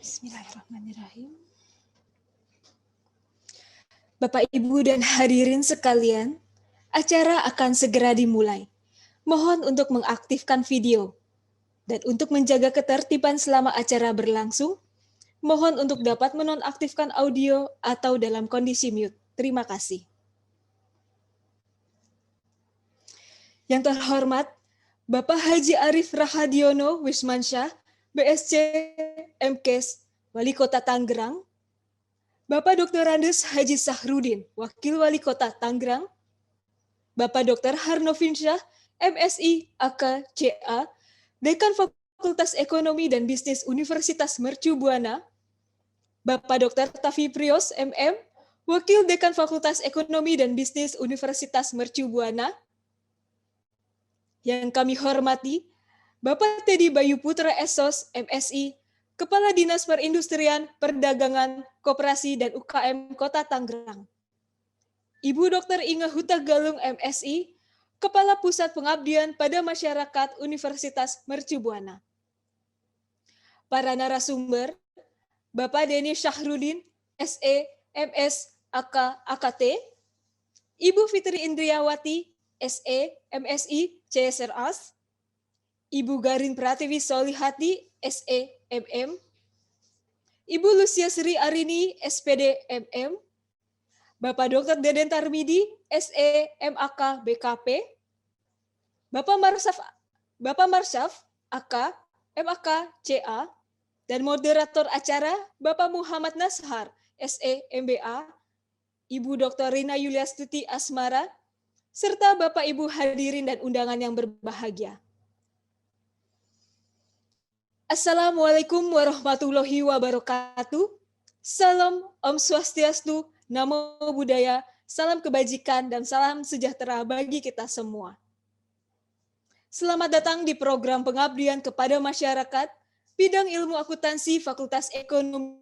Bismillahirrahmanirrahim. Bapak, Ibu, dan hadirin sekalian, acara akan segera dimulai. Mohon untuk mengaktifkan video. Dan untuk menjaga ketertiban selama acara berlangsung, mohon untuk dapat menonaktifkan audio atau dalam kondisi mute. Terima kasih. Yang terhormat, Bapak Haji Arif Rahadiono Wismansyah, BSc MKes, Wali Kota Tangerang, Bapak Dr. Andes Haji Sahrudin, Wakil Wali Kota Tangerang, Bapak Dr. Harnovinsyah, MSI AK CA, Dekan Fakultas Ekonomi dan Bisnis Universitas Mercu Buana, Bapak Dr. Tafi Prios, MM, Wakil Dekan Fakultas Ekonomi dan Bisnis Universitas Mercu Buana, yang kami hormati, Bapak Teddy Bayu Putra SOS, MSI, Kepala Dinas Perindustrian, Perdagangan, Koperasi, dan UKM Kota Tangerang. Ibu Dr. Inge Huta Galung, MSI, Kepala Pusat Pengabdian pada Masyarakat Universitas Mercu Buana. Para narasumber, Bapak Denny Syahrudin, SE, MS, AK, AKT, Ibu Fitri Indriawati, SE, MSI, CSRAS, Ibu Garin Pratiwi Solihati, SE, MM, Ibu Lucia Sri Arini, SPD, MM, Bapak Dr. Deden Tarmidi, SE, MAK, BKP, Bapak Marsyaf, AK, MAK, CA, dan moderator acara, Bapak Muhammad Nashar, SE, MBA, Ibu Dr. Rina Yuliastuti Asmara, serta Bapak Ibu hadirin dan undangan yang berbahagia. Assalamualaikum warahmatullahi wabarakatuh. Salam Om Swastiastu, Namo Buddhaya, salam kebajikan, dan salam sejahtera bagi kita semua. Selamat datang di program pengabdian kepada masyarakat, bidang ilmu akuntansi Fakultas Ekonomi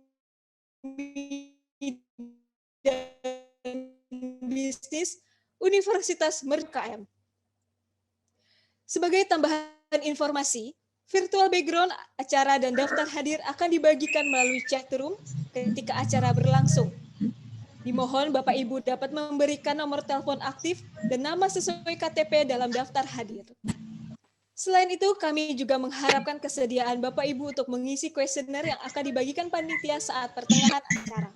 dan Bisnis Universitas Mercu KM. Sebagai tambahan informasi, virtual background acara dan daftar hadir akan dibagikan melalui chat room ketika acara berlangsung. Dimohon Bapak Ibu dapat memberikan nomor telepon aktif dan nama sesuai KTP dalam daftar hadir. Selain itu, kami juga mengharapkan kesediaan Bapak Ibu untuk mengisi kuesioner yang akan dibagikan panitia saat pertengahan acara.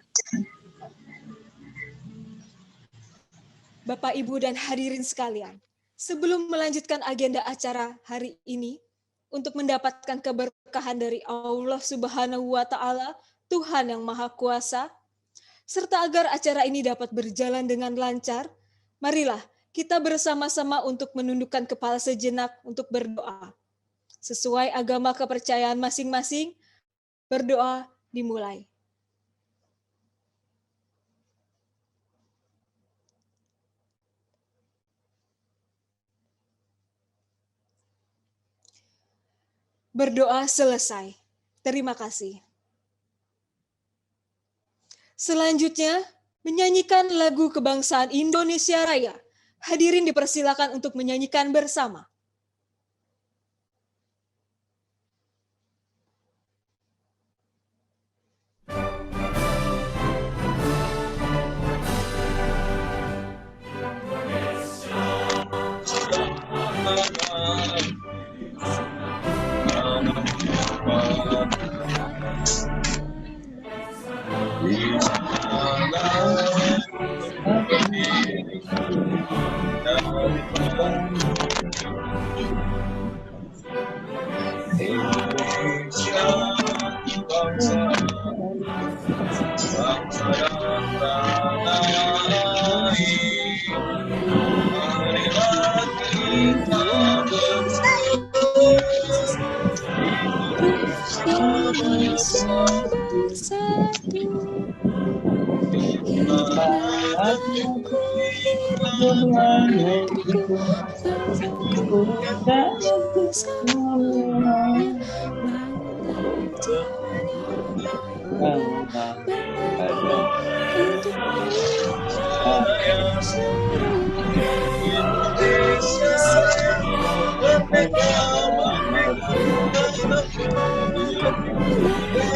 Bapak, Ibu, dan hadirin sekalian, sebelum melanjutkan agenda acara hari ini, untuk mendapatkan keberkahan dari Allah Subhanahu wa Ta'ala, Tuhan yang Maha Kuasa, serta agar acara ini dapat berjalan dengan lancar, marilah kita bersama-sama untuk menundukkan kepala sejenak untuk berdoa. Sesuai agama kepercayaan masing-masing, berdoa dimulai. Berdoa selesai. Terima kasih. Selanjutnya, menyanyikan lagu kebangsaan Indonesia Raya. Hadirin dipersilakan untuk menyanyikan bersama.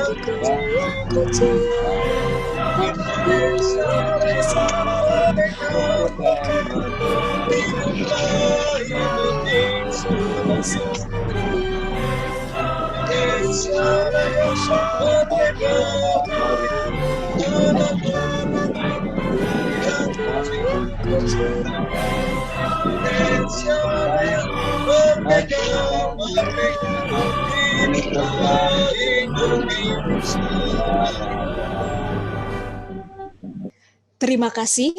yang kecil, Indonesia merdeka, Indonesia merdeka, anak-anakku yang kecil, Indonesia merdeka, Indonesia. Terima kasih.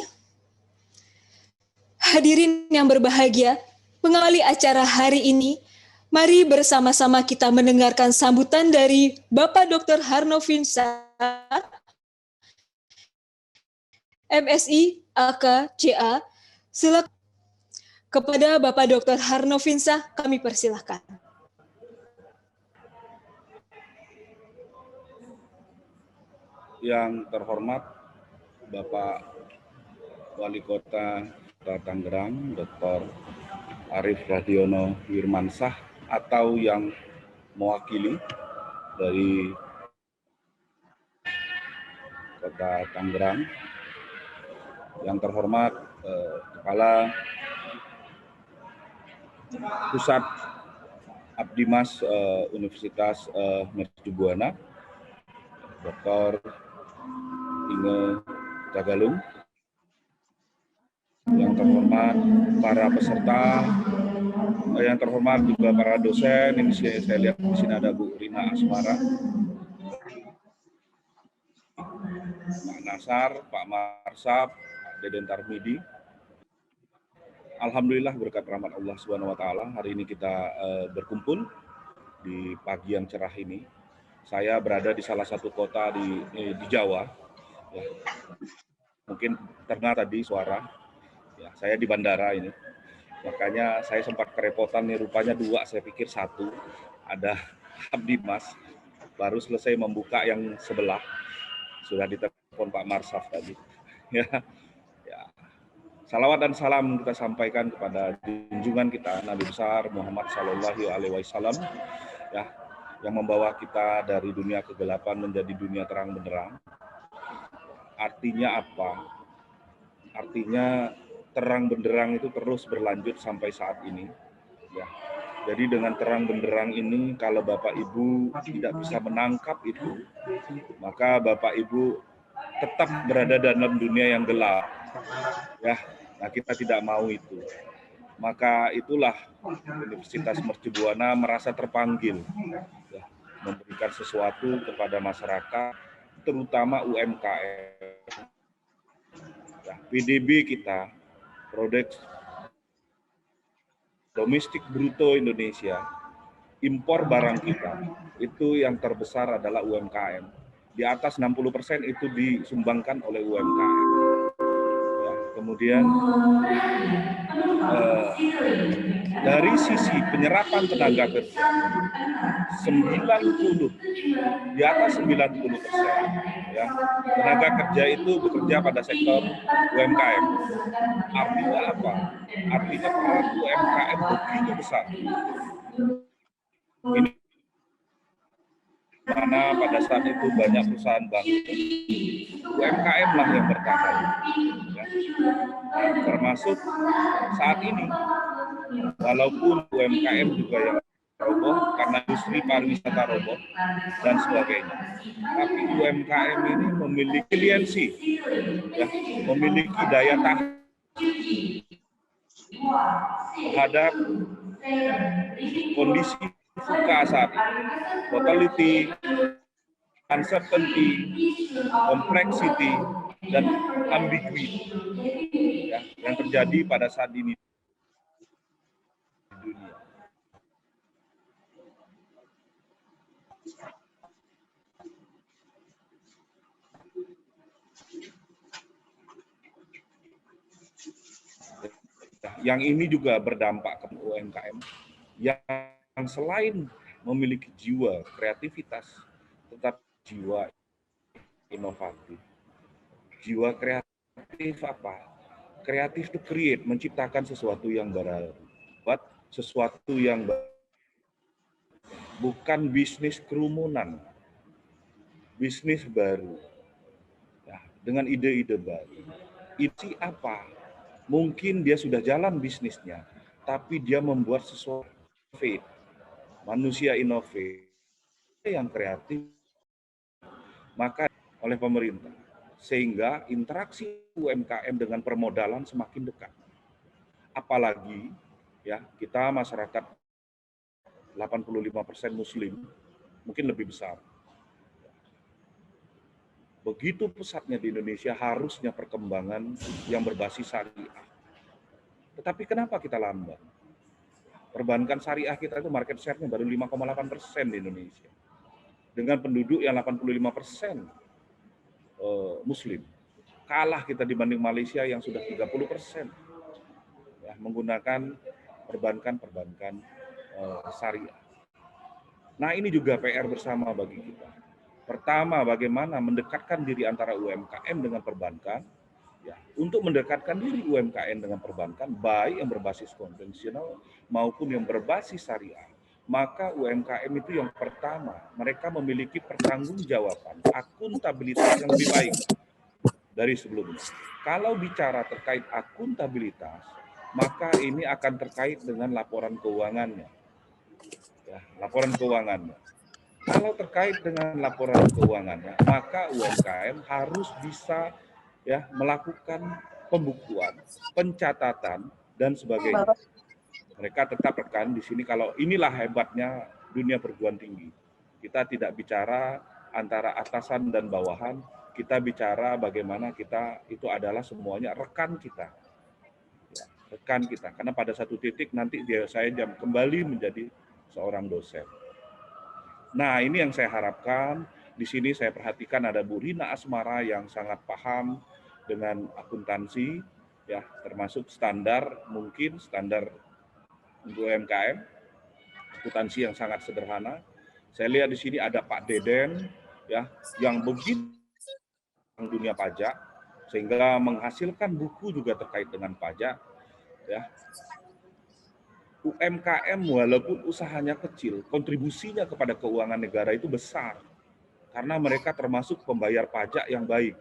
Hadirin yang berbahagia, mengawali acara hari ini, mari bersama-sama kita mendengarkan sambutan dari Bapak Dr. Harnofinsa, MSI AK.CA. Silakan. Kepada Bapak Dr. Harnofinsa, kami persilahkan. Yang terhormat Bapak Wali Kota Tangerang, Dr. Arief Radiono Wirmansyah, atau yang mewakili dari Kota Tangerang. Yang terhormat Kepala Pusat Abdimas Universitas Mercu Buana, Dr. Inge Tagalung. Yang terhormat para peserta, yang terhormat juga para dosen. Ini saya lihat di sini ada Bu Rina Asmara, Pak Nasar, Pak Marsab, Pak Deden Tarmidi. Alhamdulillah berkat rahmat Allah Subhanahu wa taala, hari ini kita berkumpul di pagi yang cerah ini. Saya berada di salah satu kota di Jawa. Ya. Mungkin terdengar tadi suara. Ya, saya di bandara ini. Makanya saya sempat kerepotan nih, rupanya dua, saya pikir satu. Ada Abdimas, baru selesai membuka yang sebelah. Sudah ditelepon Pak Marsaf tadi. Ya. Salawat dan salam kita sampaikan kepada junjungan kita Nabi besar Muhammad Sallallahu Alaihi Wasallam, ya, yang membawa kita dari dunia kegelapan menjadi dunia terang benderang. Artinya apa? Artinya terang benderang itu terus berlanjut sampai saat ini. Ya. Jadi dengan terang benderang ini, kalau Bapak Ibu tidak bisa menangkap itu, maka Bapak Ibu tetap berada dalam dunia yang gelap. Ya, nah kita tidak mau itu. Maka itulah Universitas Mercu Buana merasa terpanggil, ya, memberikan sesuatu kepada masyarakat, terutama UMKM. Ya, PDB kita, Produk Domestik Bruto Indonesia, impor barang kita, itu yang terbesar adalah UMKM. Di atas 60% itu disumbangkan oleh UMKM. Ya, kemudian dari sisi penyerapan tenaga kerja, 90, di atas 90%, ya, tenaga kerja itu bekerja pada sektor UMKM. Artinya apa? Artinya peran UMKM begitu besar. Ini mana pada saat itu banyak perusahaan bangkrut, UMKM lah yang bertahan. Ya. Nah, termasuk saat ini, walaupun UMKM juga yang roboh karena industri pariwisata roboh dan sebagainya, tapi UMKM ini memiliki resiliensi, ya, memiliki daya tahan terhadap kondisi suka saat ini, volatility, uncertainty, complexity, dan ambiguity, ya, yang terjadi pada saat ini di dunia. Yang ini juga berdampak ke UMKM yang selain memiliki jiwa kreativitas, tetap jiwa inovatif. Jiwa kreatif apa? Kreatif to create, menciptakan sesuatu yang baru, buat sesuatu yang baru. Bukan bisnis kerumunan. bisnis baru, ya, dengan ide-ide baru. Itu apa? Mungkin dia sudah jalan bisnisnya, tapi dia membuat sesuatu manusia inovatif yang kreatif, maka oleh pemerintah, sehingga interaksi UMKM dengan permodalan semakin dekat. Apalagi ya kita masyarakat 85% Muslim, mungkin lebih besar. Begitu pesatnya di Indonesia harusnya perkembangan yang berbasis syariah. Tetapi kenapa kita lambat? Perbankan syariah kita itu market share-nya baru 5,8% di Indonesia. Dengan penduduk yang 85% Muslim. Kalah kita dibanding Malaysia yang sudah 30% ya, menggunakan perbankan syariah. Nah, ini juga PR bersama bagi kita. Pertama, bagaimana mendekatkan diri antara UMKM dengan perbankan. Ya, untuk mendekatkan diri UMKM dengan perbankan, baik yang berbasis konvensional maupun yang berbasis syariah, maka UMKM itu yang pertama, mereka memiliki pertanggungjawaban, akuntabilitas yang lebih baik dari sebelumnya. Kalau bicara terkait akuntabilitas, maka ini akan terkait dengan laporan keuangannya. Ya, laporan keuangannya. Kalau terkait dengan laporan keuangannya, maka UMKM harus bisa ya melakukan pembukuan, pencatatan dan sebagainya. Mereka tetap rekan di sini. Kalau inilah hebatnya dunia perguruan tinggi. Kita tidak bicara antara atasan dan bawahan, kita bicara bagaimana kita itu adalah semuanya rekan kita. Ya, rekan kita. Karena pada satu titik nanti saya kembali menjadi seorang dosen. Nah, ini yang saya harapkan. Di sini saya perhatikan ada Bu Rina Asmara yang sangat paham dengan akuntansi, ya, termasuk standar, mungkin standar untuk UMKM, akuntansi yang sangat sederhana. Saya lihat di sini ada Pak Deden, ya, yang begitu dunia pajak, sehingga menghasilkan buku juga terkait dengan pajak, ya. UMKM walaupun usahanya kecil, kontribusinya kepada keuangan negara itu besar. Karena mereka termasuk pembayar pajak yang baik.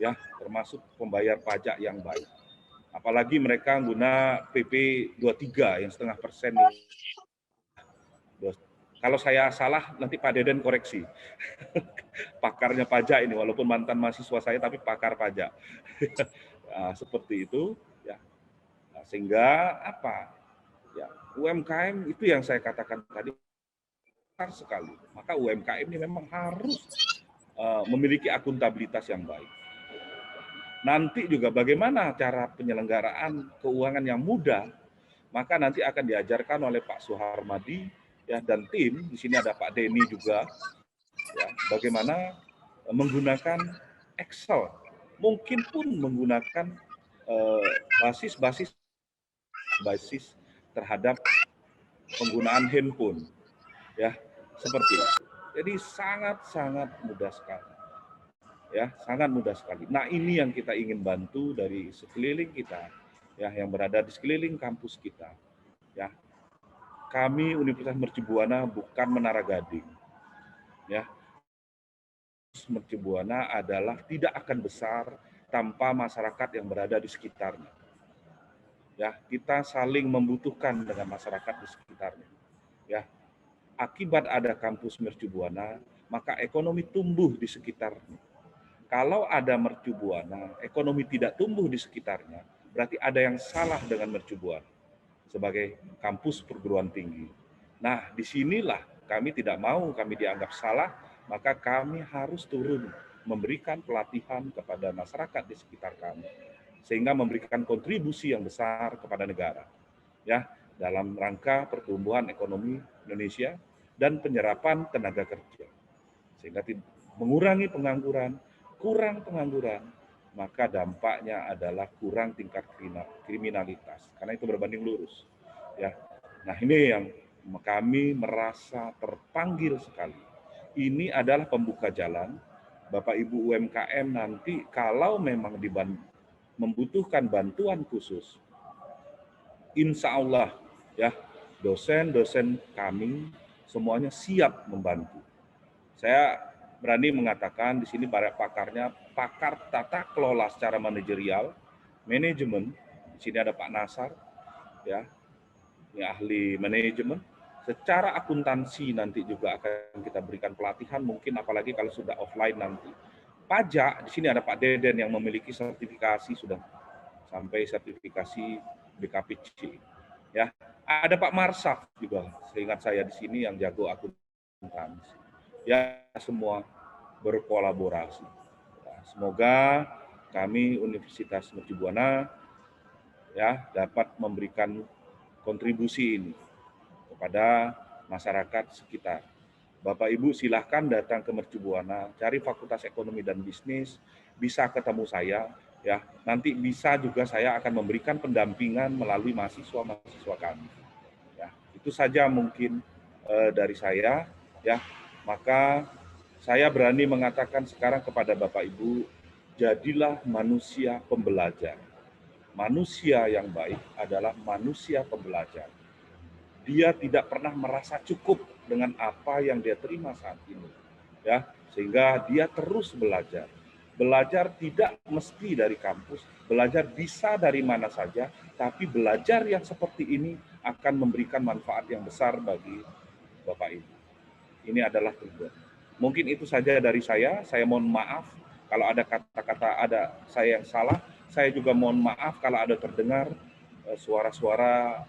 Ya, termasuk pembayar pajak yang baik. Apalagi mereka guna PP 23 yang 0,5%. Kalau saya salah, nanti Pak Deden koreksi. Pakarnya pajak ini, walaupun mantan mahasiswa saya, tapi pakar pajak. Nah, seperti itu. Ya. Nah, sehingga apa? Ya, UMKM itu yang saya katakan tadi besar sekali. Maka UMKM ini memang harus memiliki akuntabilitas yang baik. Nanti juga bagaimana cara penyelenggaraan keuangan yang mudah, maka nanti akan diajarkan oleh Pak Suharmadi ya dan tim. Di sini ada Pak Denny juga. Ya, bagaimana menggunakan Excel, mungkin pun menggunakan basis terhadap penggunaan handphone, ya seperti itu. Jadi sangat mudah sekali. Ya, sangat mudah sekali. Nah, ini yang kita ingin bantu dari sekeliling kita, ya, yang berada di sekeliling kampus kita. Ya, kami Universitas Mercubuana bukan Menara Gading. Ya, Mercubuana adalah tidak akan besar tanpa masyarakat yang berada di sekitarnya. Ya, kita saling membutuhkan dengan masyarakat di sekitarnya. Ya, akibat ada kampus Mercubuana, maka ekonomi tumbuh di sekitarnya. Kalau ada Mercubuana, ekonomi tidak tumbuh di sekitarnya, berarti ada yang salah dengan Mercubuana sebagai kampus perguruan tinggi. Nah, disinilah kami tidak mau kami dianggap salah, maka kami harus turun memberikan pelatihan kepada masyarakat di sekitar kami, sehingga memberikan kontribusi yang besar kepada negara, ya, dalam rangka pertumbuhan ekonomi Indonesia dan penyerapan tenaga kerja, sehingga mengurangi pengangguran. Kurang pengangguran, maka dampaknya adalah kurang tingkat kriminalitas, karena itu berbanding lurus. Ya, nah ini yang kami merasa terpanggil sekali. Ini adalah pembuka jalan, Bapak Ibu UMKM nanti kalau memang membutuhkan bantuan khusus, insya Allah ya dosen-dosen kami semuanya siap membantu. Saya berani mengatakan di sini para pakarnya, pakar tata kelola secara manajerial, manajemen. Di sini ada Pak Nasar, ya, ini ahli manajemen. Secara akuntansi nanti juga akan kita berikan pelatihan, mungkin apalagi kalau sudah offline nanti. Pajak, di sini ada Pak Deden yang memiliki sertifikasi sudah sampai sertifikasi BKPC. Ya, ada Pak Marsaf juga, seingat saya di sini yang jago akuntansi. Ya, semua berkolaborasi. Ya, semoga kami Universitas Mercu Buana ya dapat memberikan kontribusi ini kepada masyarakat sekitar. Bapak Ibu silahkan datang ke Mercu Buana, cari Fakultas Ekonomi dan Bisnis, bisa ketemu saya, ya. Nanti bisa juga saya akan memberikan pendampingan melalui mahasiswa-mahasiswa kami. Ya, itu saja mungkin dari saya, ya. Maka saya berani mengatakan sekarang kepada Bapak Ibu, jadilah manusia pembelajar. Manusia yang baik adalah manusia pembelajar. Dia tidak pernah merasa cukup dengan apa yang dia terima saat ini, ya, sehingga dia terus belajar. Belajar tidak mesti dari kampus, belajar bisa dari mana saja, tapi belajar yang seperti ini akan memberikan manfaat yang besar bagi Bapak Ibu. Ini adalah tujuan. Mungkin itu saja dari saya mohon maaf kalau ada kata-kata ada saya yang salah, saya juga mohon maaf kalau ada terdengar suara-suara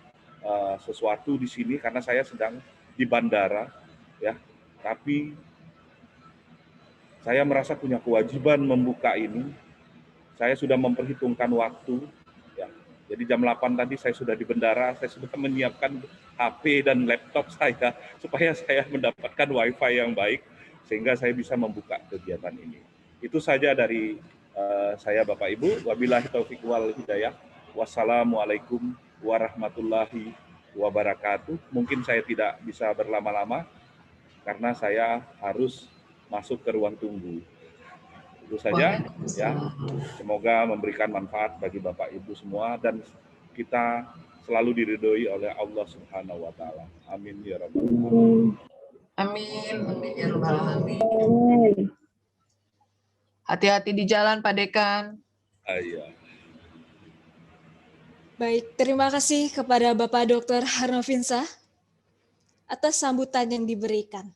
sesuatu di sini karena saya sedang di bandara, ya. Tapi saya merasa punya kewajiban membuka ini. Saya sudah memperhitungkan waktu, ya. Jadi jam 8 tadi saya sudah di bandara, saya sudah menyiapkan HP dan laptop saya supaya saya mendapatkan WiFi yang baik sehingga saya bisa membuka kegiatan ini. Itu saja dari saya Bapak Ibu. Wabillahi taufiq wal hidayah. Wassalamualaikum warahmatullahi wabarakatuh. Mungkin saya tidak bisa berlama-lama karena saya harus masuk ke ruang tunggu. Itu saja, ya. Semoga memberikan manfaat bagi Bapak Ibu semua dan kita selalu diridhoi oleh Allah Subhanahu wa taala. Amin ya rabbal alamin. Amin. Amin ya rabbal alamin. Hati-hati di jalan Pak Dekan. Iya. Baik, terima kasih kepada Bapak Dr. Harnovinsah atas sambutan yang diberikan.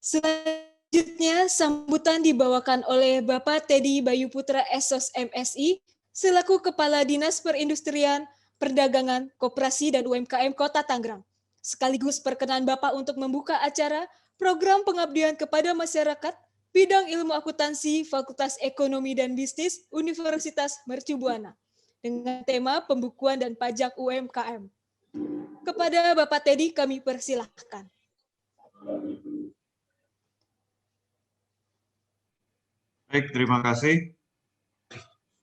Selanjutnya, sambutan dibawakan oleh Bapak Teddy Bayu Putra SOS MSI, selaku Kepala Dinas Perindustrian, Perdagangan, Koperasi, dan UMKM Kota Tangerang. Sekaligus perkenan Bapak untuk membuka acara program pengabdian kepada masyarakat, bidang ilmu akuntansi, Fakultas Ekonomi dan Bisnis, Universitas Mercu Buana, dengan tema pembukuan dan pajak UMKM. Kepada Bapak Teddy kami persilahkan. Baik, terima kasih.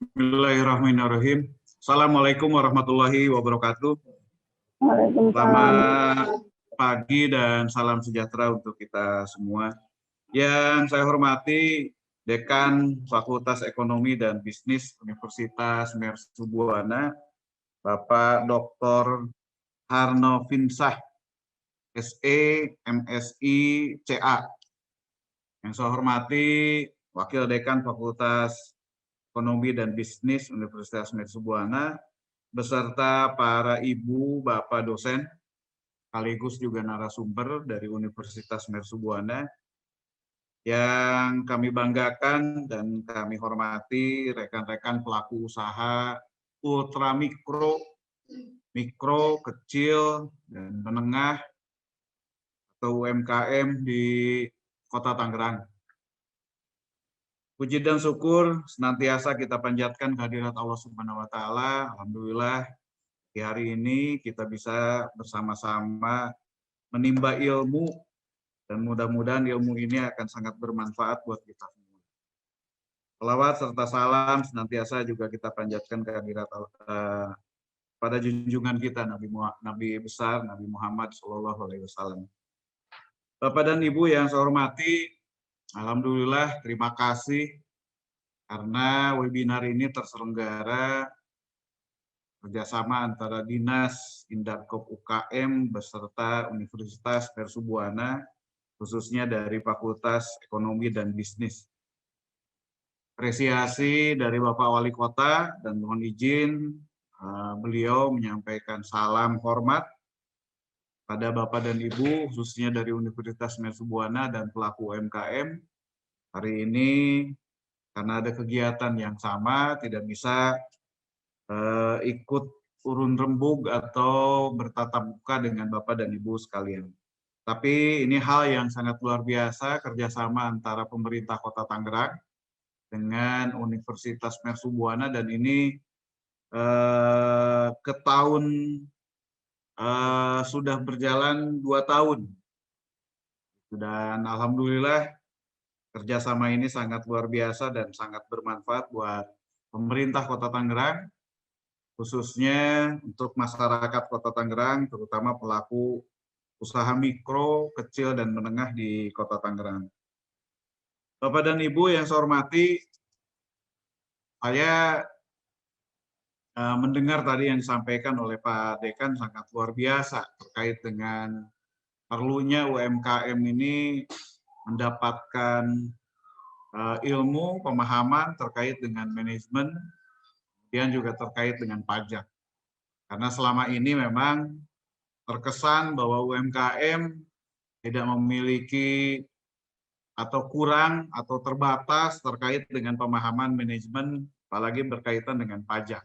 Bismillahirrahmanirrahim. Assalamualaikum warahmatullahi wabarakatuh. Selamat pagi dan salam sejahtera untuk kita semua. Yang saya hormati Dekan Fakultas Ekonomi dan Bisnis Universitas Mercu Buana, Bapak Dr. Harnovinsah, SE, MSI, CA. Yang saya hormati Wakil Dekan Fakultas Ekonomi dan Bisnis Universitas Mercu Buana, beserta para ibu, bapak dosen, sekaligus juga narasumber dari Universitas Mercu Buana. Yang kami banggakan dan kami hormati rekan-rekan pelaku usaha ultra mikro, kecil, dan menengah atau UMKM di Kota Tangerang. Puji dan syukur senantiasa kita panjatkan kehadirat Allah Subhanahu wa taala. Alhamdulillah di hari ini kita bisa bersama-sama menimba ilmu dan mudah-mudahan ilmu ini akan sangat bermanfaat buat kita semua. Selawat serta salam senantiasa juga kita panjatkan kehadirat pada junjungan kita Nabi besar Nabi Muhammad SAW. Bapak dan Ibu yang saya hormati, alhamdulillah terima kasih karena webinar ini terselenggara kerjasama antara Dinas Indakop UKM beserta Universitas Mercu Buana khususnya dari Fakultas Ekonomi dan Bisnis. Apresiasi dari Bapak Wali Kota dan mohon izin beliau menyampaikan salam hormat pada Bapak dan Ibu, khususnya dari Universitas Mercubuana dan pelaku UMKM. Hari ini karena ada kegiatan yang sama, tidak bisa ikut urun rembug atau bertatap muka dengan Bapak dan Ibu sekalian. Tapi ini hal yang sangat luar biasa, kerjasama antara pemerintah Kota Tangerang dengan Universitas Mercubuana, dan ini ke tahun sudah berjalan 2 tahun. Dan alhamdulillah kerjasama ini sangat luar biasa dan sangat bermanfaat buat pemerintah Kota Tangerang, khususnya untuk masyarakat Kota Tangerang, terutama pelaku usaha mikro, kecil, dan menengah di Kota Tangerang. Bapak dan Ibu yang saya hormati, saya mendengar tadi yang disampaikan oleh Pak Dekan sangat luar biasa terkait dengan perlunya UMKM ini mendapatkan ilmu, pemahaman terkait dengan manajemen, kemudian juga terkait dengan pajak. Karena selama ini memang terkesan bahwa UMKM tidak memiliki atau kurang atau terbatas terkait dengan pemahaman manajemen, apalagi berkaitan dengan pajak.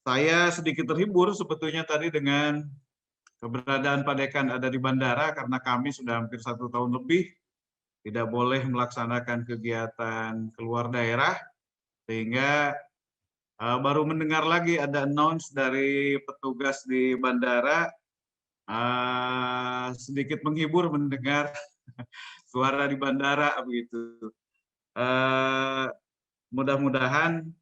Saya sedikit terhibur sebetulnya tadi dengan keberadaan Pak Dekan ada di bandara, karena kami sudah hampir 1 tahun lebih tidak boleh melaksanakan kegiatan keluar daerah, sehingga baru mendengar lagi ada announce dari petugas di bandara, sedikit menghibur mendengar suara di bandara begitu. Mudah-mudahan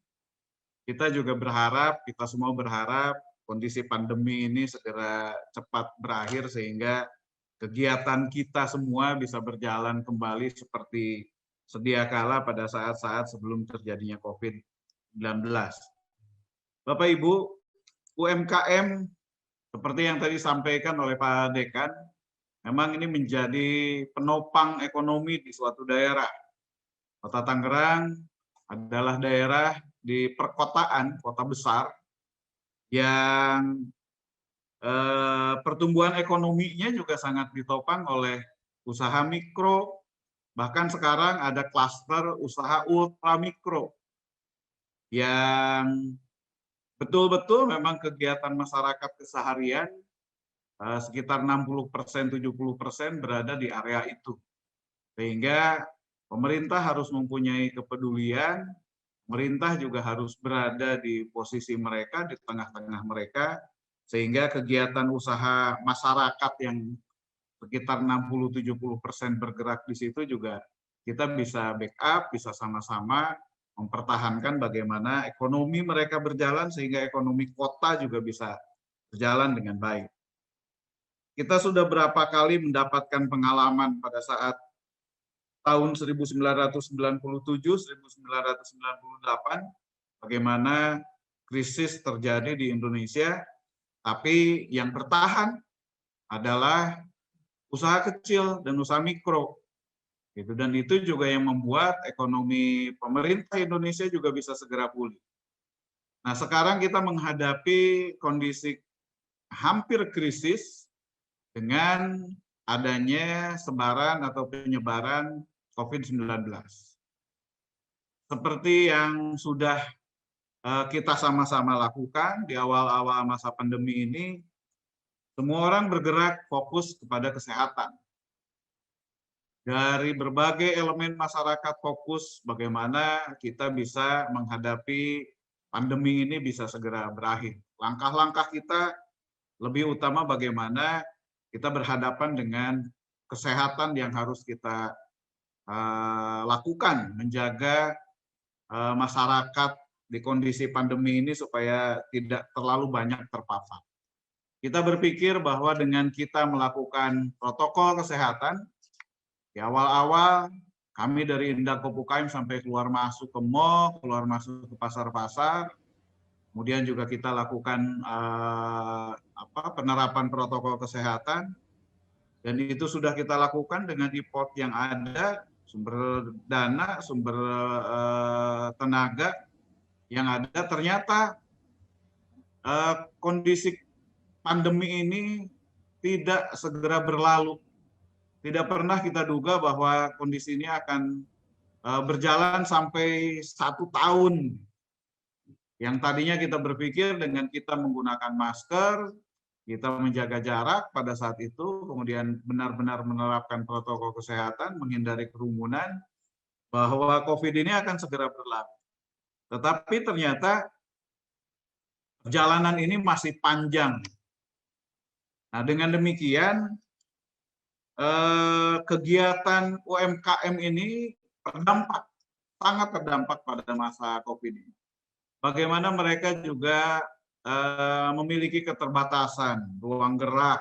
kita juga berharap, kita semua berharap kondisi pandemi ini segera cepat berakhir sehingga kegiatan kita semua bisa berjalan kembali seperti sedia kala pada saat-saat sebelum terjadinya COVID-19. Bapak Ibu, UMKM seperti yang tadi disampaikan oleh Pak Dekan, memang ini menjadi penopang ekonomi di suatu daerah. Kota Tangerang adalah daerah di perkotaan, kota besar, yang pertumbuhan ekonominya juga sangat ditopang oleh usaha mikro, bahkan sekarang ada klaster usaha ultra mikro, yang betul-betul memang kegiatan masyarakat keseharian sekitar 60%, 70% berada di area itu. Sehingga pemerintah harus mempunyai kepedulian, pemerintah juga harus berada di posisi mereka, di tengah-tengah mereka, sehingga kegiatan usaha masyarakat yang sekitar 60-70% bergerak di situ juga kita bisa backup, bisa sama-sama mempertahankan bagaimana ekonomi mereka berjalan sehingga ekonomi kota juga bisa berjalan dengan baik. Kita sudah berapa kali mendapatkan pengalaman pada saat tahun 1997, 1998, bagaimana krisis terjadi di Indonesia, tapi yang bertahan adalah usaha kecil dan usaha mikro. Dan itu juga yang membuat ekonomi pemerintah Indonesia juga bisa segera pulih. Nah, sekarang kita menghadapi kondisi hampir krisis dengan adanya sebaran atau penyebaran COVID-19. Seperti yang sudah kita sama-sama lakukan di awal-awal masa pandemi ini, semua orang bergerak fokus kepada kesehatan. Dari berbagai elemen masyarakat fokus bagaimana kita bisa menghadapi pandemi ini bisa segera berakhir. Langkah-langkah kita lebih utama bagaimana kita berhadapan dengan kesehatan yang harus kita lakukan, menjaga masyarakat di kondisi pandemi ini supaya tidak terlalu banyak terpapar. Kita berpikir bahwa dengan kita melakukan protokol kesehatan, di awal-awal kami dari Indakop UKM sampai keluar masuk ke mall, keluar masuk ke pasar-pasar, kemudian juga kita lakukan penerapan protokol kesehatan. Dan itu sudah kita lakukan dengan import yang ada, sumber dana, sumber tenaga yang ada. Ternyata kondisi pandemi ini tidak segera berlalu. Tidak pernah kita duga bahwa kondisi ini akan berjalan sampai 1 tahun. Yang tadinya kita berpikir dengan kita menggunakan masker, kita menjaga jarak pada saat itu, kemudian benar-benar menerapkan protokol kesehatan, menghindari kerumunan, bahwa COVID ini akan segera berlalu. Tetapi ternyata perjalanan ini masih panjang. Nah, dengan demikian, kegiatan UMKM ini sangat terdampak pada masa COVID ini. Bagaimana mereka juga memiliki keterbatasan ruang gerak,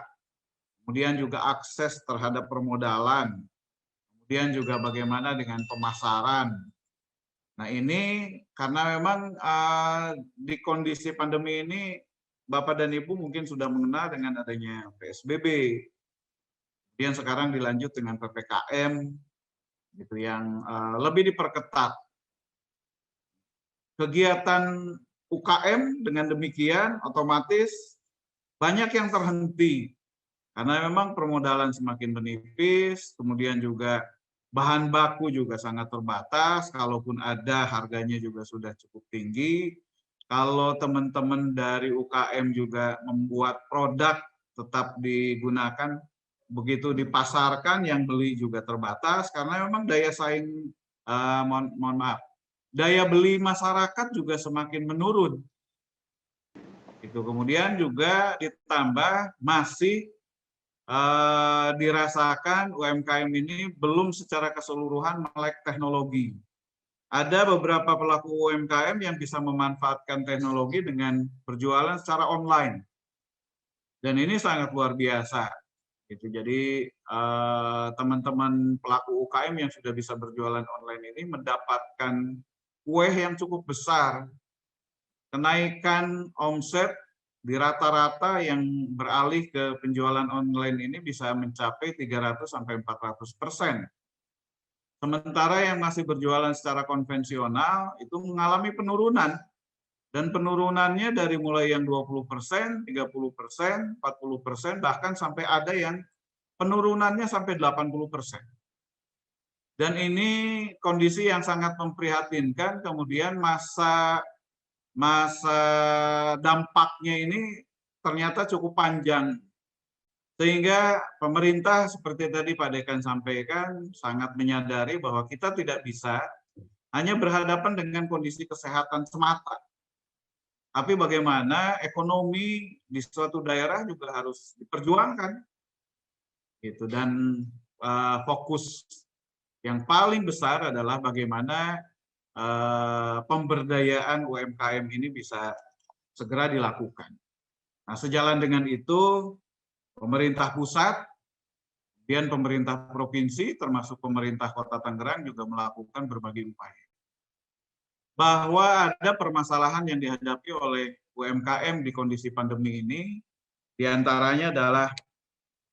kemudian juga akses terhadap permodalan, kemudian juga bagaimana dengan pemasaran. Nah ini karena memang di kondisi pandemi ini Bapak dan Ibu mungkin sudah mengenal dengan adanya PSBB, kemudian sekarang dilanjut dengan PPKM, gitu yang lebih diperketat. Kegiatan UKM dengan demikian otomatis banyak yang terhenti karena memang permodalan semakin menipis, kemudian juga bahan baku juga sangat terbatas, kalaupun ada harganya juga sudah cukup tinggi. Kalau teman-teman dari UKM juga membuat produk tetap digunakan, begitu dipasarkan yang beli juga terbatas karena memang daya saing, daya beli masyarakat juga semakin menurun. Itu kemudian juga ditambah masih dirasakan UMKM ini belum secara keseluruhan melek teknologi. Ada beberapa pelaku UMKM yang bisa memanfaatkan teknologi dengan berjualan secara online. Dan ini sangat luar biasa. Gitu. Jadi teman-teman pelaku UKM yang sudah bisa berjualan online ini mendapatkan kue yang cukup besar. Kenaikan omset di rata-rata yang beralih ke penjualan online ini bisa mencapai 300-400%. Sementara yang masih berjualan secara konvensional itu mengalami penurunan. Dan penurunannya dari mulai yang 20%, 30%, 40%, bahkan sampai ada yang penurunannya sampai 80%. Dan ini kondisi yang sangat memprihatinkan, kemudian masa dampaknya ini ternyata cukup panjang. Sehingga pemerintah seperti tadi Pak Dekan sampaikan sangat menyadari bahwa kita tidak bisa hanya berhadapan dengan kondisi kesehatan semata. Tapi bagaimana ekonomi di suatu daerah juga harus diperjuangkan. Gitu. Dan fokus yang paling besar adalah bagaimana pemberdayaan UMKM ini bisa segera dilakukan. Nah, sejalan dengan itu, pemerintah pusat, kemudian pemerintah provinsi, termasuk pemerintah Kota Tangerang juga melakukan berbagai upaya. Bahwa ada permasalahan yang dihadapi oleh UMKM di kondisi pandemi ini, diantaranya adalah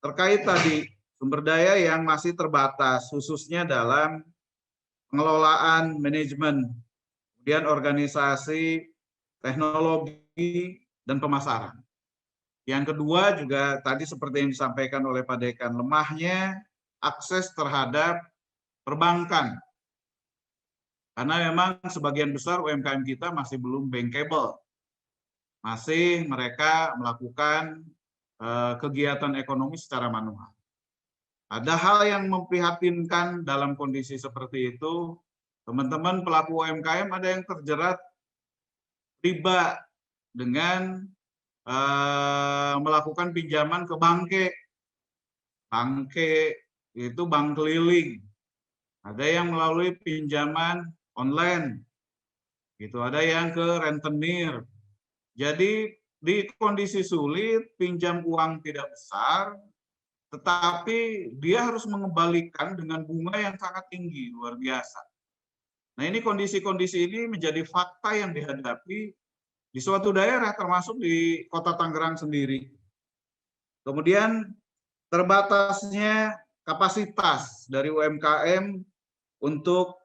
terkait tadi sumber daya yang masih terbatas, khususnya dalam pengelolaan manajemen, kemudian organisasi, teknologi, dan pemasaran. Yang kedua juga tadi seperti yang disampaikan oleh Pak Dekan, lemahnya akses terhadap perbankan. Karena memang sebagian besar UMKM kita masih belum bankable. Masih mereka melakukan kegiatan ekonomi secara manual. Ada hal yang memprihatinkan dalam kondisi seperti itu, teman-teman pelaku UMKM ada yang terjerat riba dengan melakukan pinjaman ke bangke. Bangke itu bank keliling. Ada yang melalui pinjaman online. Gitu, ada yang ke rentenir. Jadi di kondisi sulit, pinjam uang tidak besar, tetapi dia harus mengembalikan dengan bunga yang sangat tinggi, luar biasa. Nah ini kondisi-kondisi ini menjadi fakta yang dihadapi di suatu daerah, termasuk di Kota Tangerang sendiri. Kemudian terbatasnya kapasitas dari UMKM untuk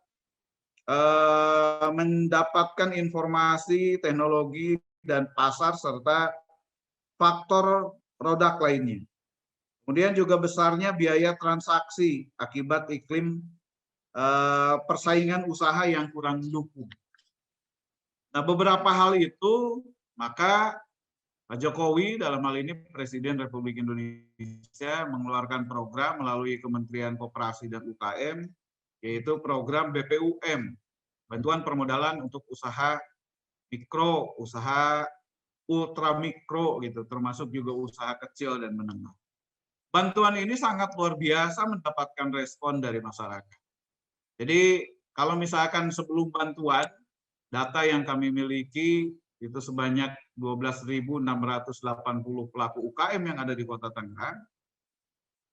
mendapatkan informasi, teknologi, dan pasar, serta faktor produk lainnya. Kemudian juga besarnya biaya transaksi akibat iklim persaingan usaha yang kurang mendukung. Nah, beberapa hal itu, maka Pak Jokowi dalam hal ini Presiden Republik Indonesia mengeluarkan program melalui Kementerian Koperasi dan UKM, yaitu program BPUM, bantuan permodalan untuk usaha mikro, usaha ultra mikro gitu, termasuk juga usaha kecil dan menengah. Bantuan ini sangat luar biasa mendapatkan respon dari masyarakat. Jadi kalau misalkan sebelum bantuan, data yang kami miliki itu sebanyak 12.680 pelaku UKM yang ada di Kota Tangerang.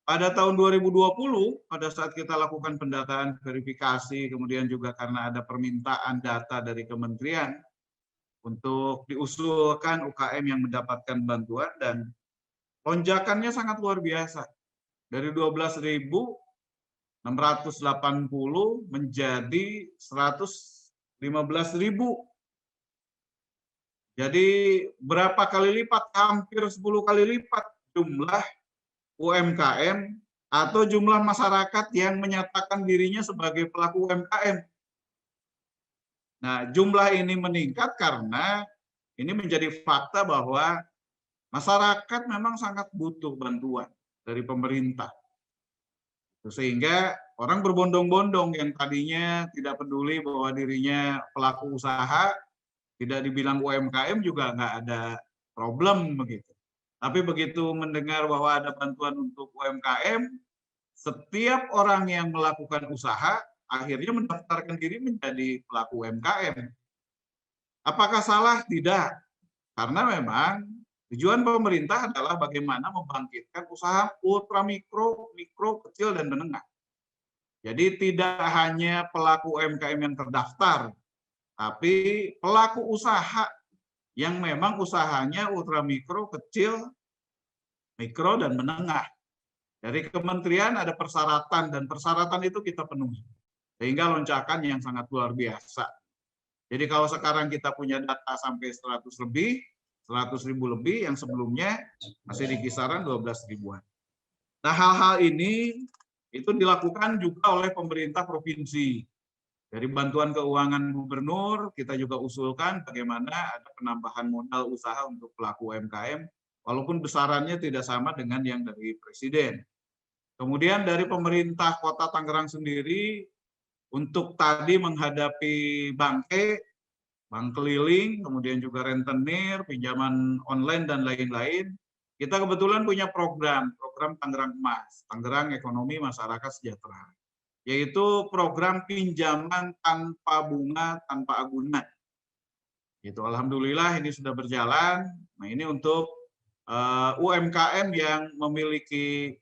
Pada tahun 2020, pada saat kita lakukan pendataan verifikasi, kemudian juga karena ada permintaan data dari kementerian untuk diusulkan UKM yang mendapatkan bantuan, dan lonjakannya sangat luar biasa. Dari 12.680 menjadi 115.000. Jadi berapa kali lipat? Hampir 10 kali lipat jumlah UMKM atau jumlah masyarakat yang menyatakan dirinya sebagai pelaku UMKM. Nah, jumlah ini meningkat karena ini menjadi fakta bahwa masyarakat memang sangat butuh bantuan dari pemerintah. Sehingga orang berbondong-bondong yang tadinya tidak peduli bahwa dirinya pelaku usaha, tidak dibilang UMKM juga nggak ada problem begitu. Tapi begitu mendengar bahwa ada bantuan untuk UMKM, setiap orang yang melakukan usaha akhirnya mendaftarkan diri menjadi pelaku UMKM. Apakah salah? Tidak. Karena memang tujuan pemerintah adalah bagaimana membangkitkan usaha ultra mikro, mikro, kecil, dan menengah. Jadi tidak hanya pelaku UMKM yang terdaftar, tapi pelaku usaha yang memang usahanya ultra mikro, kecil, mikro, dan menengah. Dari kementerian ada persyaratan, dan persyaratan itu kita penuhi. Sehingga lonjakan yang sangat luar biasa. Jadi kalau sekarang kita punya data sampai 100 ribu lebih, yang sebelumnya masih di kisaran 12 ribuan. Nah, hal-hal ini itu dilakukan juga oleh pemerintah provinsi. Dari bantuan keuangan gubernur, kita juga usulkan bagaimana ada penambahan modal usaha untuk pelaku UMKM, walaupun besarannya tidak sama dengan yang dari Presiden. Kemudian dari pemerintah Kota Tangerang sendiri, untuk tadi menghadapi bangke, bank keliling, kemudian juga rentenir, pinjaman online, dan lain-lain, kita kebetulan punya program Tangerang Emas, Tangerang Ekonomi Masyarakat Sejahtera, yaitu program pinjaman tanpa bunga, tanpa agunan. Gitu. Alhamdulillah ini sudah berjalan. Nah, ini untuk UMKM yang memiliki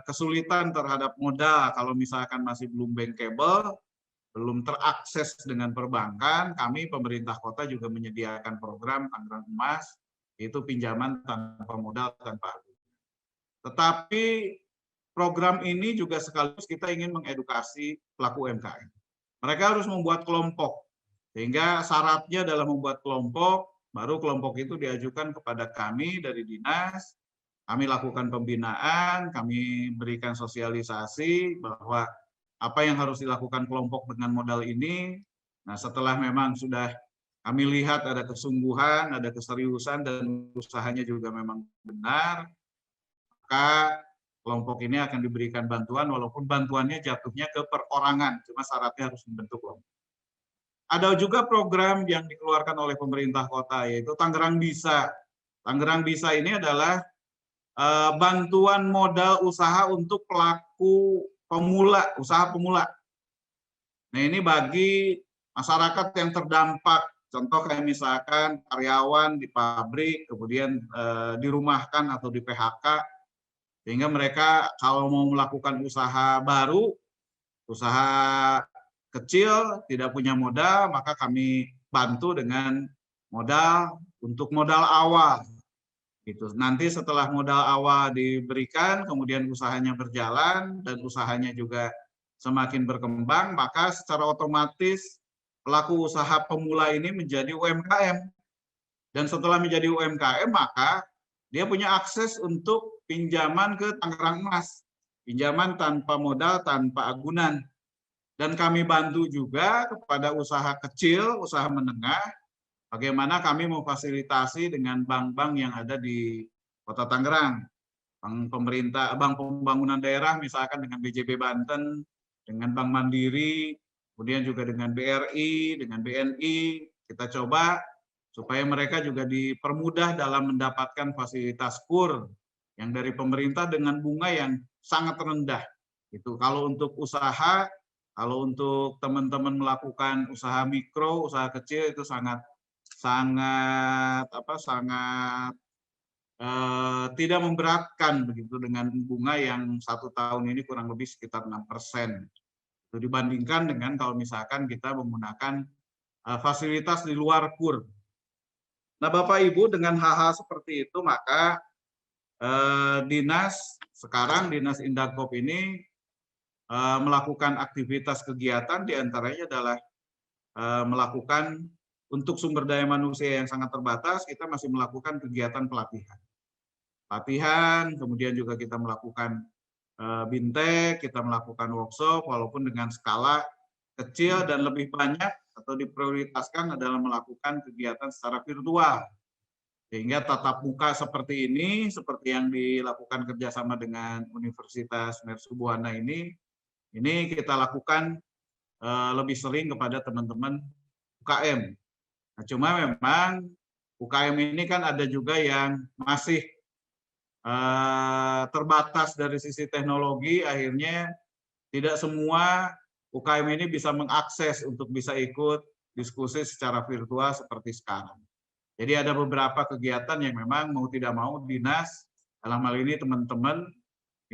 kesulitan terhadap modal, kalau misalkan masih belum bankable, belum terakses dengan perbankan, kami pemerintah kota juga menyediakan program Tangerang Emas, yaitu pinjaman tanpa modal, tanpa agunan. Tetapi program ini juga sekaligus kita ingin mengedukasi pelaku UMKM. Mereka harus membuat kelompok, sehingga syaratnya dalam membuat kelompok, baru kelompok itu diajukan kepada kami dari dinas, kami lakukan pembinaan, kami berikan sosialisasi bahwa apa yang harus dilakukan kelompok dengan modal ini. Nah, setelah memang sudah kami lihat ada kesungguhan, ada keseriusan, dan usahanya juga memang benar, maka kelompok ini akan diberikan bantuan, walaupun bantuannya jatuhnya ke perorangan, cuma syaratnya harus membentuk kelompok. Ada juga program yang dikeluarkan oleh pemerintah kota, yaitu Tangerang Bisa. Tangerang Bisa ini adalah bantuan modal usaha untuk pelaku pemula, usaha pemula. Nah, ini bagi masyarakat yang terdampak, contoh kayak misalkan karyawan di pabrik, kemudian dirumahkan atau di PHK, sehingga mereka kalau mau melakukan usaha baru, usaha kecil, tidak punya modal, maka kami bantu dengan modal untuk modal awal. Gitu. Nanti setelah modal awal diberikan, kemudian usahanya berjalan dan usahanya juga semakin berkembang, maka secara otomatis pelaku usaha pemula ini menjadi UMKM. Dan setelah menjadi UMKM, maka dia punya akses untuk pinjaman ke Tangerang Emas. Pinjaman tanpa modal, tanpa agunan. Dan kami bantu juga kepada usaha kecil, usaha menengah, bagaimana kami memfasilitasi dengan bank-bank yang ada di Kota Tangerang. Bank pemerintah, bank pembangunan daerah misalkan dengan BJB Banten, dengan Bank Mandiri, kemudian juga dengan BRI, dengan BNI, kita coba supaya mereka juga dipermudah dalam mendapatkan fasilitas KUR yang dari pemerintah dengan bunga yang sangat rendah. Itu kalau untuk usaha, kalau untuk teman-teman melakukan usaha mikro, usaha kecil itu sangat tidak memberatkan begitu dengan bunga yang 1 tahun ini kurang lebih sekitar 6%. Itu dibandingkan dengan kalau misalkan kita menggunakan fasilitas di luar KUR. Nah, Bapak Ibu, dengan hal-hal seperti itu maka Dinas Indakop ini melakukan aktivitas kegiatan, diantaranya adalah melakukan untuk sumber daya manusia yang sangat terbatas, kita masih melakukan kegiatan pelatihan, kemudian juga kita melakukan bintek, kita melakukan workshop, walaupun dengan skala kecil dan lebih banyak atau diprioritaskan adalah melakukan kegiatan secara virtual. Sehingga tatap muka seperti ini, seperti yang dilakukan kerjasama dengan Universitas Mercubuana ini kita lakukan lebih sering kepada teman-teman UKM. Nah, cuma memang UKM ini kan ada juga yang masih terbatas dari sisi teknologi, akhirnya tidak semua UKM ini bisa mengakses untuk bisa ikut diskusi secara virtual seperti sekarang. Jadi ada beberapa kegiatan yang memang mau tidak mau dinas, dalam hal ini teman-teman,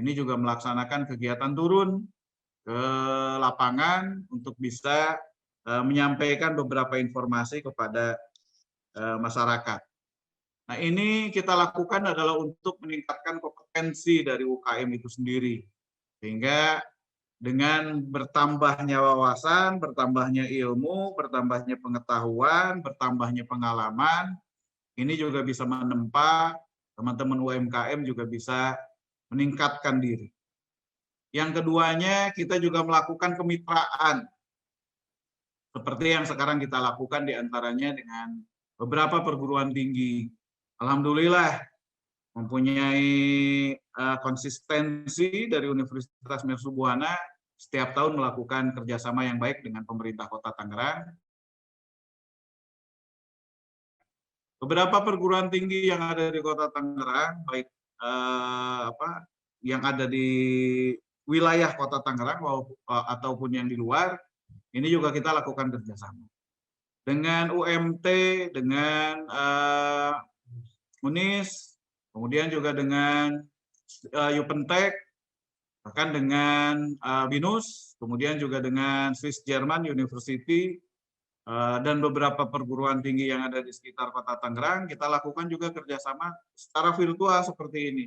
ini juga melaksanakan kegiatan turun ke lapangan untuk bisa menyampaikan beberapa informasi kepada masyarakat. Nah, ini kita lakukan adalah untuk meningkatkan kompetensi dari UKM itu sendiri. Sehingga dengan bertambahnya wawasan, bertambahnya ilmu, bertambahnya pengetahuan, bertambahnya pengalaman, ini juga bisa menempa teman-teman UMKM juga bisa meningkatkan diri. Yang keduanya, kita juga melakukan kemitraan. Seperti yang sekarang kita lakukan diantaranya dengan beberapa perguruan tinggi. Alhamdulillah, mempunyai konsistensi dari Universitas Mercubuana setiap tahun melakukan kerjasama yang baik dengan pemerintah Kota Tangerang. Beberapa perguruan tinggi yang ada di Kota Tangerang, baik yang ada di wilayah Kota Tangerang ataupun yang di luar, ini juga kita lakukan kerjasama. Dengan UMT, dengan UNIS, kemudian juga dengan Yupentek, bahkan dengan BINUS, kemudian juga dengan Swiss German University, dan beberapa perguruan tinggi yang ada di sekitar Kota Tangerang, kita lakukan juga kerjasama secara virtual seperti ini.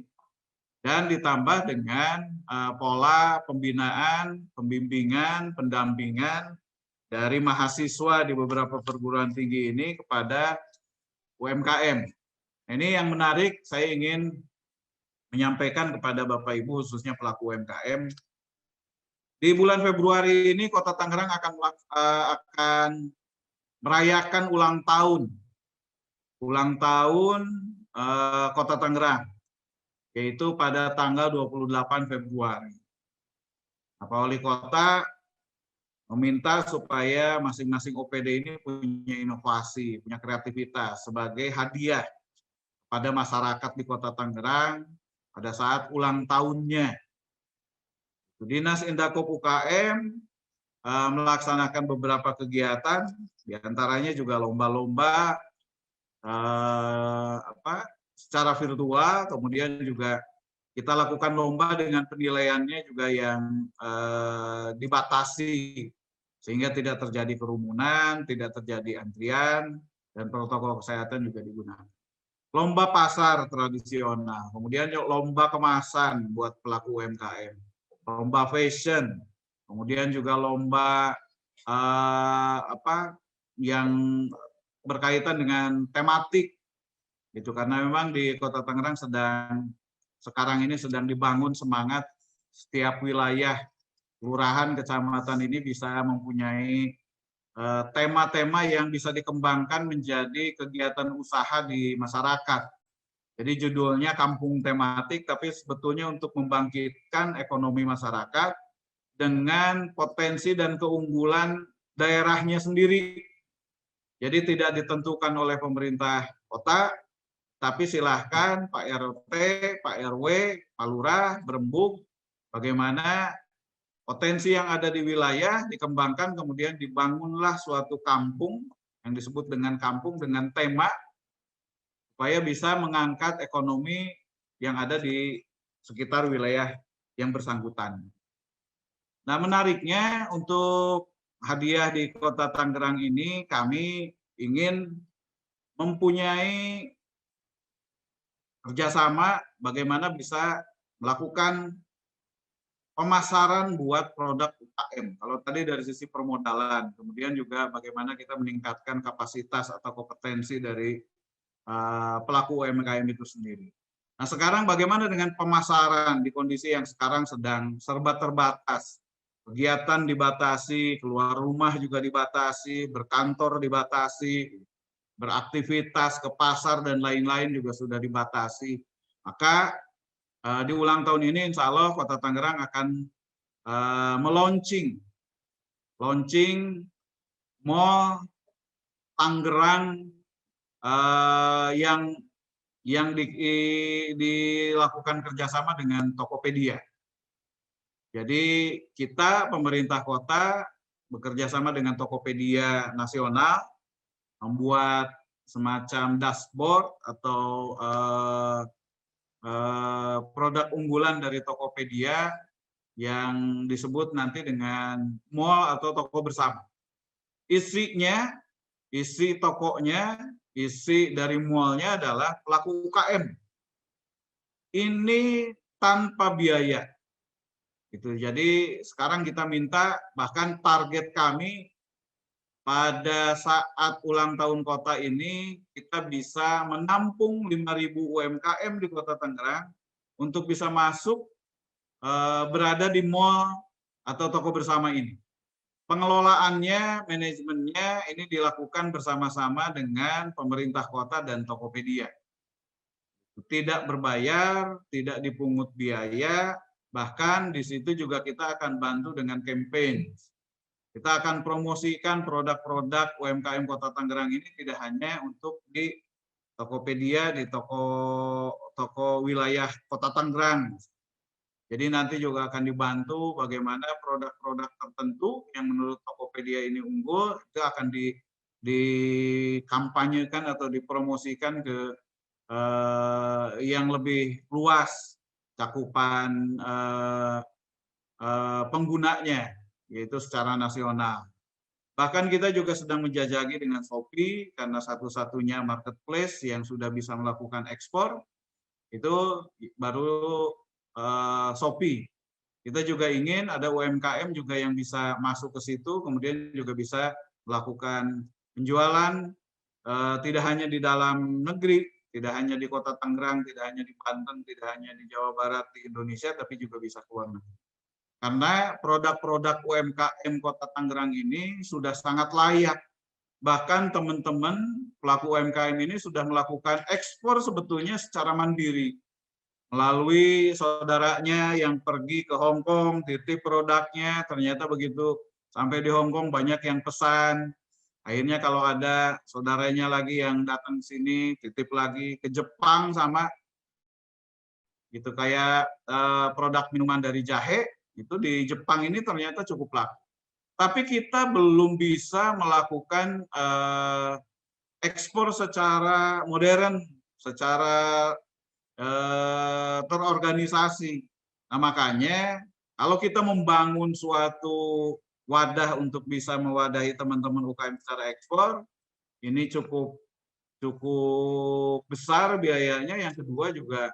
Dan ditambah dengan pola pembinaan, pembimbingan, pendampingan dari mahasiswa di beberapa perguruan tinggi ini kepada UMKM. Ini yang menarik, saya ingin menyampaikan kepada Bapak Ibu, khususnya pelaku UMKM. Di bulan Februari ini Kota Tangerang akan merayakan ulang tahun Kota Tangerang, yaitu pada tanggal 28 Februari. Pak Wali Kota meminta supaya masing-masing OPD ini punya inovasi, punya kreativitas sebagai hadiah pada masyarakat di Kota Tangerang pada saat ulang tahunnya. Dinas Indakop UKM melaksanakan beberapa kegiatan, diantaranya juga lomba-lomba secara virtual, kemudian juga kita lakukan lomba dengan penilaiannya juga yang dibatasi, sehingga tidak terjadi kerumunan, tidak terjadi antrian, dan protokol kesehatan juga digunakan. lomba pasar tradisional, kemudian lomba kemasan buat pelaku UMKM, lomba fashion, kemudian juga lomba yang berkaitan dengan tematik, gitu. Karena memang di Kota Tangerang sekarang ini sedang dibangun semangat setiap wilayah, kelurahan, kecamatan ini bisa mempunyai tema-tema yang bisa dikembangkan menjadi kegiatan usaha di masyarakat. Jadi judulnya kampung tematik, tapi sebetulnya untuk membangkitkan ekonomi masyarakat dengan potensi dan keunggulan daerahnya sendiri. Jadi tidak ditentukan oleh pemerintah kota, tapi silahkan Pak RT, Pak RW, Pak Lurah berembuk bagaimana potensi yang ada di wilayah dikembangkan, kemudian dibangunlah suatu kampung yang disebut dengan kampung dengan tema supaya bisa mengangkat ekonomi yang ada di sekitar wilayah yang bersangkutan. Nah, menariknya untuk hadiah di Kota Tangerang ini kami ingin mempunyai kerjasama bagaimana bisa melakukan pemasaran buat produk UKM. Kalau tadi dari sisi permodalan, kemudian juga bagaimana kita meningkatkan kapasitas atau kompetensi dari pelaku UMKM itu sendiri. Nah, sekarang bagaimana dengan pemasaran di kondisi yang sekarang sedang serba terbatas? Kegiatan dibatasi, keluar rumah juga dibatasi, berkantor dibatasi, beraktivitas ke pasar dan lain-lain juga sudah dibatasi. Maka di ulang tahun ini insya Allah Kota Tangerang akan launching Mall Tangerang yang dilakukan kerjasama dengan Tokopedia. Jadi kita pemerintah kota bekerja sama dengan Tokopedia nasional membuat semacam dashboard atau produk unggulan dari Tokopedia yang disebut nanti dengan mall atau toko bersama. Isi tokonya, isi dari mallnya adalah pelaku UKM. Ini tanpa biaya. Gitu. Jadi sekarang kita minta, bahkan target kami pada saat ulang tahun kota ini kita bisa menampung 5.000 UMKM di Kota Tangerang untuk bisa masuk berada di mall atau toko bersama ini. Pengelolaannya, manajemennya ini dilakukan bersama-sama dengan pemerintah kota dan Tokopedia. Tidak berbayar, tidak dipungut biaya, bahkan di situ juga kita akan bantu dengan campaign. Kita akan promosikan produk-produk UMKM Kota Tangerang ini tidak hanya untuk di Tokopedia, di toko wilayah Kota Tangerang. Jadi nanti juga akan dibantu bagaimana produk-produk tertentu yang menurut Tokopedia ini unggul, itu akan dikampanyekan atau dipromosikan ke yang lebih luas cakupan penggunanya, yaitu secara nasional. Bahkan kita juga sedang menjajaki dengan Shopee, karena satu-satunya marketplace yang sudah bisa melakukan ekspor, itu baru Shopee. Kita juga ingin ada UMKM juga yang bisa masuk ke situ, kemudian juga bisa melakukan penjualan tidak hanya di dalam negeri, tidak hanya di Kota Tangerang, tidak hanya di Banten, tidak hanya di Jawa Barat, di Indonesia, tapi juga bisa keluar negeri. Karena produk-produk UMKM Kota Tangerang ini sudah sangat layak. Bahkan teman-teman pelaku UMKM ini sudah melakukan ekspor sebetulnya secara mandiri. Melalui saudaranya yang pergi ke Hong Kong, titip produknya, ternyata begitu sampai di Hong Kong banyak yang pesan. Akhirnya kalau ada saudaranya lagi yang datang ke sini, titip lagi ke Jepang sama. Gitu kayak produk minuman dari jahe, itu di Jepang ini ternyata cukup laku. Tapi kita belum bisa melakukan ekspor secara modern, secara terorganisasi. Nah, makanya kalau kita membangun suatu wadah untuk bisa mewadahi teman-teman UKM secara ekspor, ini cukup cukup besar biayanya, yang kedua juga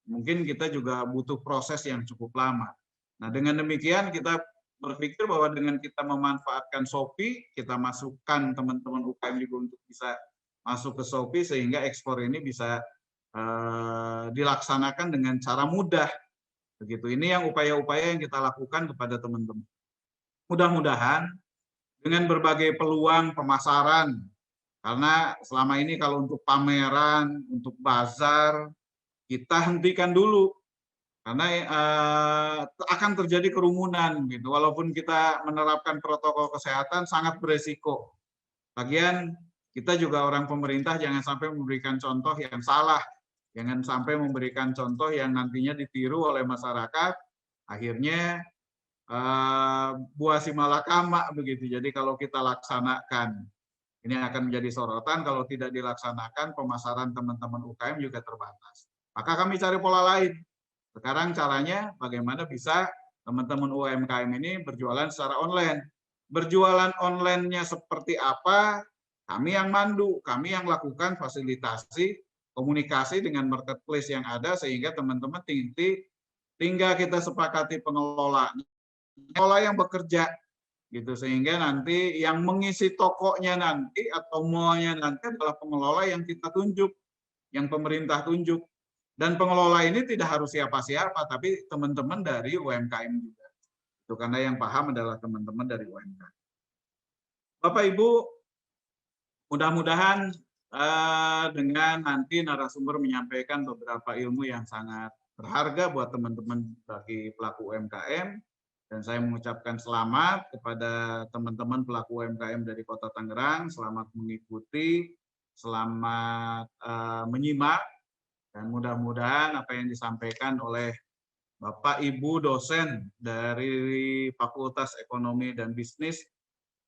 mungkin kita juga butuh proses yang cukup lama. Nah, dengan demikian kita berpikir bahwa dengan kita memanfaatkan Shopee, kita masukkan teman-teman UKM juga untuk bisa masuk ke Shopee, sehingga ekspor ini bisa dilaksanakan dengan cara mudah. Begitu. Ini yang upaya-upaya yang kita lakukan kepada teman-teman. Mudah-mudahan dengan berbagai peluang pemasaran, karena selama ini kalau untuk pameran, untuk bazar, kita hentikan dulu. Karena akan terjadi kerumunan, gitu. Walaupun kita menerapkan protokol kesehatan, sangat beresiko. Lagian kita juga orang pemerintah, jangan sampai memberikan contoh yang salah. Jangan sampai memberikan contoh yang nantinya ditiru oleh masyarakat, akhirnya buah si malakama begitu. Jadi kalau kita laksanakan, ini akan menjadi sorotan. Kalau tidak dilaksanakan, pemasaran teman-teman UKM juga terbatas. Maka kami cari pola lain. Sekarang caranya bagaimana bisa teman-teman UMKM ini berjualan secara online. Berjualan online-nya seperti apa, kami yang mandu, kami yang lakukan fasilitasi, komunikasi dengan marketplace yang ada, sehingga teman-teman tinggal kita sepakati pengelola yang bekerja, gitu, sehingga nanti yang mengisi tokonya nanti atau mallnya nanti adalah pengelola yang kita tunjuk, yang pemerintah tunjuk. Dan pengelola ini tidak harus siapa-siapa, tapi teman-teman dari UMKM juga. Itu karena yang paham adalah teman-teman dari UMKM. Bapak Ibu, mudah-mudahan dengan nanti narasumber menyampaikan beberapa ilmu yang sangat berharga buat teman-teman bagi pelaku UMKM, dan saya mengucapkan selamat kepada teman-teman pelaku UMKM dari Kota Tangerang, selamat mengikuti, selamat menyimak, dan mudah-mudahan apa yang disampaikan oleh Bapak Ibu dosen dari Fakultas Ekonomi dan Bisnis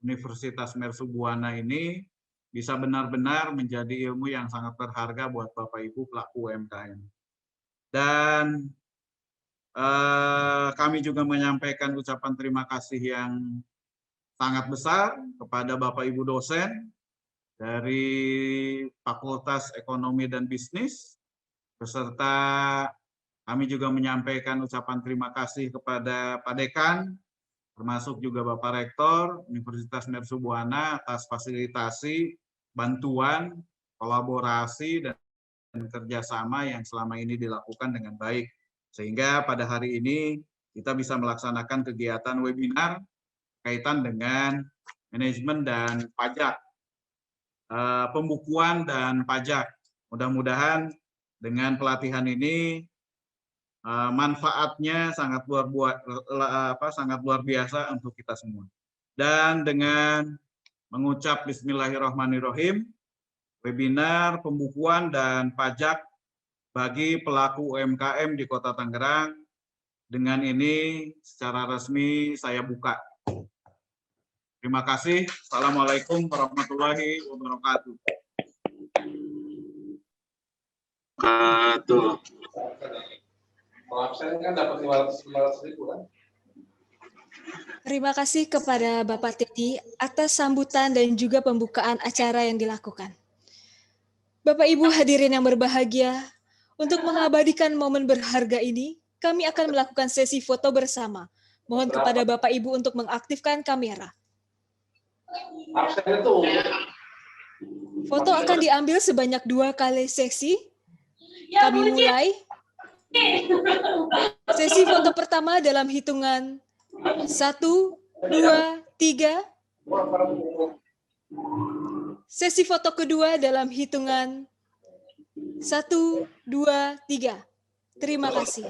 Universitas Mercubuana ini bisa benar-benar menjadi ilmu yang sangat berharga buat Bapak Ibu pelaku UMKM. Dan kami juga menyampaikan ucapan terima kasih yang sangat besar kepada Bapak Ibu dosen dari Fakultas Ekonomi dan Bisnis, beserta kami juga menyampaikan ucapan terima kasih kepada Pak Dekan, termasuk juga Bapak Rektor Universitas Mercubuana atas fasilitasi, bantuan, kolaborasi, dan kerjasama yang selama ini dilakukan dengan baik. Sehingga pada hari ini kita bisa melaksanakan kegiatan webinar kaitan dengan manajemen dan pajak, pembukuan dan pajak. Mudah-mudahan dengan pelatihan ini manfaatnya sangat luar biasa untuk kita semua. Dan dengan mengucap Bismillahirrahmanirrahim, webinar pembukuan dan pajak bagi pelaku UMKM di Kota Tangerang, dengan ini secara resmi saya buka. Terima kasih. Assalamualaikum warahmatullahi wabarakatuh. Terima kasih kepada Bapak Teddy atas sambutan dan juga pembukaan acara yang dilakukan. Bapak Ibu hadirin yang berbahagia, untuk mengabadikan momen berharga ini, kami akan melakukan sesi foto bersama. Mohon kepada Bapak Ibu untuk mengaktifkan kamera. Foto akan diambil sebanyak 2 kali sesi. Kami mulai. Sesi foto pertama dalam hitungan 1, 2, 3. Sesi foto kedua dalam hitungan 1, 2, 3. Terima kasih.